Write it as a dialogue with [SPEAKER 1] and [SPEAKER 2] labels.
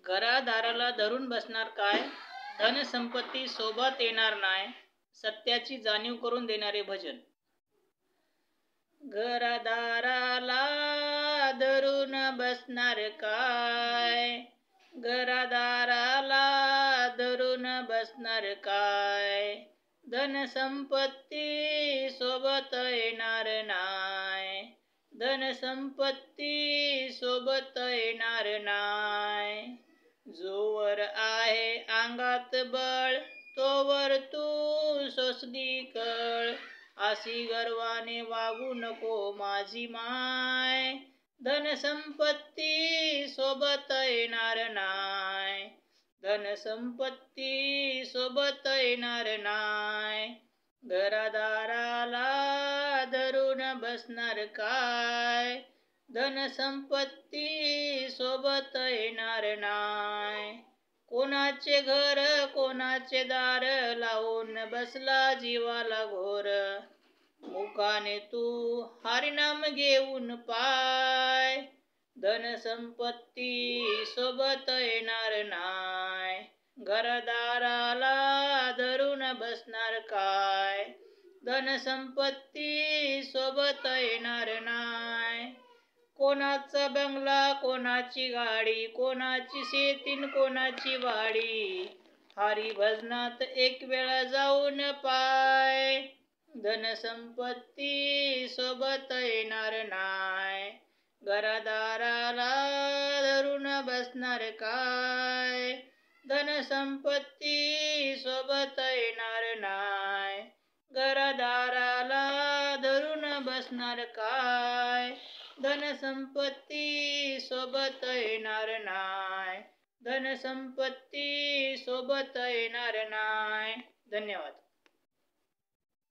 [SPEAKER 1] घरादाराला धरून बसणार काय, धनसंपत्ती सोबत येणार नाही, सत्याची जाणीव करून देणारे भजन. घरादाराला धरून बसणार काय, घरादाराला धरून बसणार काय, धनसंपत्ती सोबत येणार नाही, धनसंपत्ती सोबत येणार नाही. जोवर आहे अंगात बळ, तोवर तू सोसली कळ, अशी गर्वाने वागू नको माझी माय, धनसंपत्ती सोबत येणार नाही, धनसंपत्ती सोबत येणार नाही. घरादाराला धरून बसणार काय, धनसंपत्ती सोबत येणार नाही. कोणाचे घर कोणाचे दार, लावून बसला जीवाला घोर, मुखाने तू हरिनाम घेऊन पाय, धनसंपत्ती सोबत येणार नाही. घरदाराला धरून बसणार काय, धनसंपत्ती सोबत येणार नाही. कोणाचा बंगला कोणाची गाडी, कोणाची शेतीन कोणाची वाडी, हरिभजनात एक वेळा जाऊन पाय, धनसंपत्ती सोबत येणार नाही. घरदाराला धरून बसणार काय, धनसंपत्ती सोबत येणार नाही. घरदाराला धरून बसणार काय, धनसंपत्ती सोबत येणार नाही, धनसंपत्ती सोबत येणार नाही. धन्यवाद.